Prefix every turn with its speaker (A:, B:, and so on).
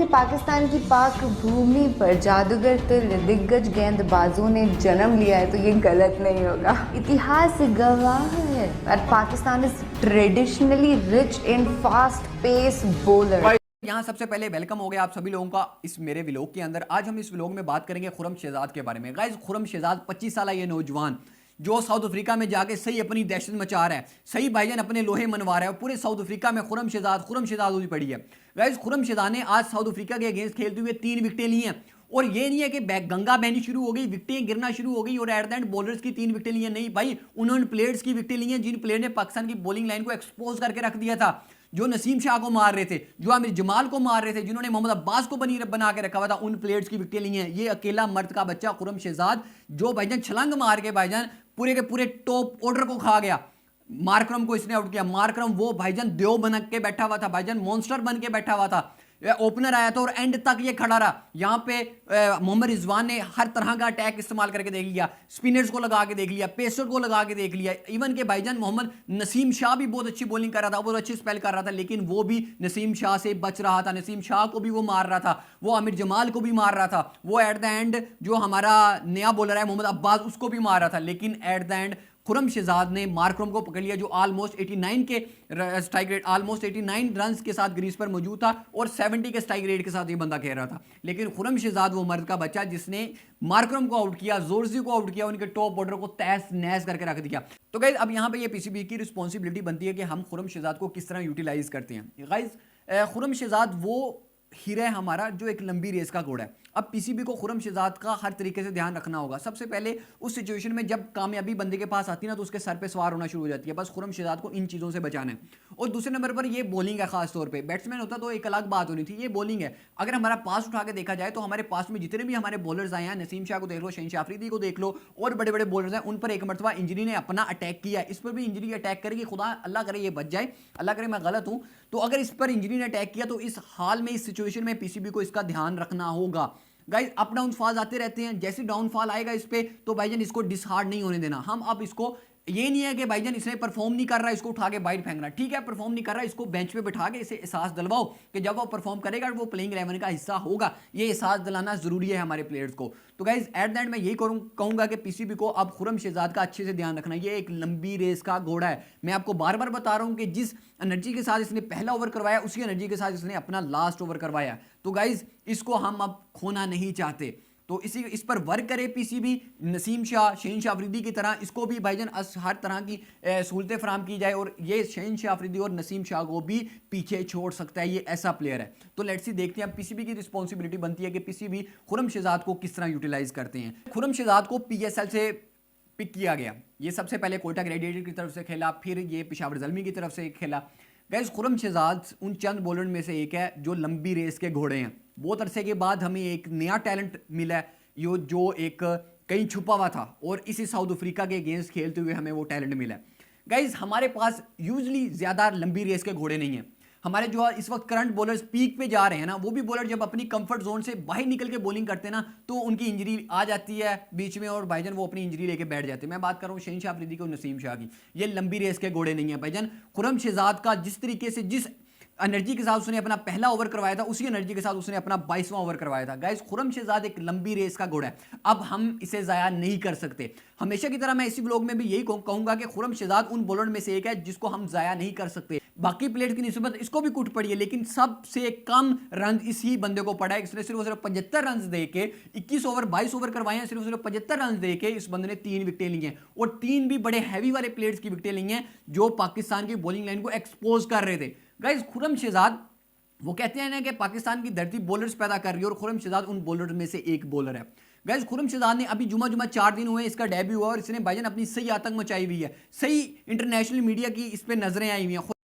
A: कि पाकिस्तान की पाक भूमि पर जादूगर तिल दिग्गज गेंदबाजों ने जन्म लिया है तो ये गलत नहीं होगा। इतिहास गवाह है that Pakistan is traditionally rich in fast pace bowler.
B: यहाँ सबसे पहले वेलकम हो गया आप सभी लोगों का इस मेरे व्लॉग के अंदर। आज हम इस व्लॉग में बात करेंगे खुरम शहजाद के बारे में। गाइस खुरम शहजाद 25 साल ये नौजवान जो साउथ अफ्रीका में जाके सही अपनी दहशत मचा रहा है, सही भाईजान अपने लोहे मनवा रहा है। पूरे साउथ अफ्रीका में खुरम शहजाद होती पड़ी है। गाइस खुरम शहजाद ने आज साउथ अफ्रीका के अगेंस्ट खेलते हुए 3 विकेटें ली हैं। और ये नहीं है कि गंगा बहनी शुरू हो गई, विकेटें गिरना शुरू हो गई और एट द एंड बॉलर्स की 3 विकेटें ली हैं। नहीं भाई, उन्होंने प्लेयर्स की विकेटें ली हैं जिन प्लेयर ने पाकिस्तान की बॉलिंग लाइन को एक्सपोज करके रख दिया था, जो नसीम शाह को मार रहे थे, जो आमिर जमाल को मार रहे थे, जिन्होंने मोहम्मद अब्बास को बना के रखा हुआ था, उन प्लेयर्स की विकेटें ली हैं। ये अकेला मर्द का बच्चा खुरम शहजाद जो भाईजान छलांग मार के भाईजान पूरे के पूरे टॉप ऑर्डर को खा गया। मार्करम को इसने आउट किया। मार्करम वो भाईजान देव बन के बैठा हुआ था, भाईजान मॉन्स्टर बन के बैठा हुआ था। ओपनर आया था और एंड तक ये खड़ा रहा। यहां पे मोहम्मद रिजवान ने हर तरह का अटैक इस्तेमाल करके देख लिया, स्पिनर्स को लगा के देख लिया, पेसर को लगा के देख लिया। इवन के भाईजान मोहम्मद नसीम शाह भी बहुत अच्छी बॉलिंग कर रहा था, बहुत अच्छी स्पेल कर रहा था, लेकिन वो भी नसीम शाह से बच रहा था। नसीम शाह को भी वो मार रहा था, वो आमिर जमाल को भी मार रहा था, वो एट द एंड जो हमारा नया बॉलर है मोहम्मद अब्बास उसको भी मार रहा था। लेकिन at the end Khurram Shahzad ने मार्करम को पकड़ लिया जो ऑलमोस्ट 89 के स्ट्राइक रेट, ऑलमोस्ट 89 रन्स के साथ ग्रीज पर मौजूद था और 70 के स्ट्राइक रेट के साथ ये बंदा खेल रहा था। लेकिन खुरम शहजाद वो मर्द का बच्चा जिसने मार्करम को आउट किया, जोरजी को आउट किया, उनके टॉप बॉर्डर को तहस नहस करके रख दिया। तो गाइस अब यहाँ पे ये पीसीबी की रिस्पॉन्सिबिलिटी बनती है कि हम खुरम शहजाद को किस तरह यूटिलाइज करते हैं। गाइस खुरम शहजाद वो हीरा है हमारा जो एक लंबी रेस का घोड़ा है। अब पीसीबी को खुरम शहजाद का हर तरीके से ध्यान रखना होगा। सबसे पहले उस सिचुएशन में जब कामयाबी बंदे के पास आती है ना तो उसके सर पे सवार होना शुरू हो जाती है। बस खुरम शहजाद को इन चीज़ों से बचाना है। और दूसरे नंबर पर ये बॉलिंग है, खास तौर पे बैट्समैन होता तो एक अलग बात होनी थी, ये बॉलिंग है। अगर हमारा पास उठा के देखा जाए तो हमारे पास में जितने भी हमारे बॉलर्स आए हैं, नसीम शाह को देख लो, शहनशाह अफरीदी को देख लो, और बड़े बड़े बॉलर्स हैं, उन पर एक मरतबा इंजरी ने अपना अटैक किया। इस पर भी इंजरी अटैक करेगी, खुदा अल्लाह करे ये बच जाए, अल्लाह करे मैं गलत हूं। तो अगर इस पर इंजरी ने अटैक किया तो इस हाल में, इस सिचुएशन में पीसीबी को इसका ध्यान रखना होगा। गाइस अप डाउन फॉल्स आते रहते हैं, जैसे डाउनफॉल आएगा इस पे तो भाईजान इसको डिसहार्ड नहीं होने देना। हम अब इसको ये नहीं है कि भाईजान इसने परफॉर्म नहीं कर रहा इसको उठा के बाइट फेंकना, ठीक है परफॉर्म नहीं कर रहा इसको बेंच पे बिठा के इसे एहसास दिलवाओ कि जब वो परफॉर्म करेगा वो प्लेइंग 11 का हिस्सा होगा। ये एहसास दिलाना जरूरी है हमारे प्लेयर्स को। तो गाइज एट द एंड मैं यही कहूंगा कि पीसीबी को अब खुरम शहजाद का अच्छे से ध्यान रखना। ये एक लंबी रेस का घोड़ा है। मैं आपको बार बार बता रहा हूं कि जिस एनर्जी के साथ इसने पहला ओवर करवाया उसी एनर्जी के साथ इसने अपना लास्ट ओवर करवाया। तो गाइज इसको हम अब खोना नहीं चाहते, तो इस पर वर्क करे पीसीबी। नसीम शाह, शहनशाह अफरीदी की तरह इसको भी भाईजान हर तरह की सहूलतें फराम की जाए और ये शहनशाह अफरीदी और नसीम शाह को भी पीछे छोड़ सकता है। ये ऐसा प्लेयर है। तो लेट्स सी देखते हैं, पीसीबी की रिस्पॉन्सिबिलिटी बनती है कि पीसीबी खुरम शहजाद को किस तरह यूटिलाइज करते हैं। खुरम शहजाद को पीएसएल से पिक किया गया। ये सबसे पहले कोयटा ग्रेडिएटर की तरफ से खेला, फिर ये पेशावर ज़ल्मी की तरफ से खेला। गाइस खुरम शहजाद उन चंद बॉलर में से एक है जो लंबी रेस के घोड़े हैं। बहुत अरसे के बाद हमें एक नया टैलेंट मिला है जो एक कहीं छुपा हुआ था और इसी साउथ अफ्रीका के अगेंस्ट खेलते हुए हमें वो टैलेंट मिला है। गाइस हमारे पास यूजली ज़्यादा लंबी रेस के घोड़े नहीं हैं। हमारे जो इस वक्त करंट बॉलर्स पीक पे जा रहे हैं ना, वो भी बॉलर जब अपनी कंफर्ट जोन से बाहर निकल के बॉलिंग करते हैं ना तो उनकी इंजरी आ जाती है बीच में और भाईजान वो अपनी इंजरी लेके बैठ जाते हैं। मैं बात कर रहा हूँ शहनशाह अफरीदी की और नसीम शाह की। ये लंबी रेस के घोड़े नहीं है भाईजान। खुरम शहजाद का जिस तरीके से, जिस एनर्जी के साथ उसने अपना पहला ओवर करवाया था, उसी एनर्जी के साथ उसने अपना 22वां ओवर करवाया था। गाइस खुरम शहजाद एक लंबी रेस का घोड़ा है, अब हम इसे जाया नहीं कर सकते। हमेशा की तरह मैं इसी ब्लॉग में भी यही कहूंगा कि खुरम शहजाद उन बॉलर में से एक है जिसको हम जाया नहीं कर सकते। बाकी प्लेयर की निस्बत इसको भी कुट पड़ी है, लेकिन सबसे कम रन इसी बंदे को पड़ा है। इसने सिर्फ 75 रन दे के 21 ओवर 22 ओवर करवाए हैं, सिर्फ 75 रन दे के इस बंदे ने 3 विकेटें ली हैं और 3 भी बड़े हैवी वाले प्लेयर्स की विकेटें ली हैं जो पाकिस्तान की बॉलिंग लाइन को एक्सपोज कर रहे थे। गाइस खुरम शहजाद, वो कहते हैं ना कि पाकिस्तान की धरती बॉलर्स पैदा कर रही है और खुरम शहजाद उन बॉलर में से एक बॉलर है। गाइस खुरम शहजाद ने अभी जुमा 4 दिन हुए इसका डेब्यू हुआ और इसने भाईजान अपनी सही आतंक मचाई हुई है। सही इंटरनेशनल मीडिया की इस पे नजरें आई हुई हैं।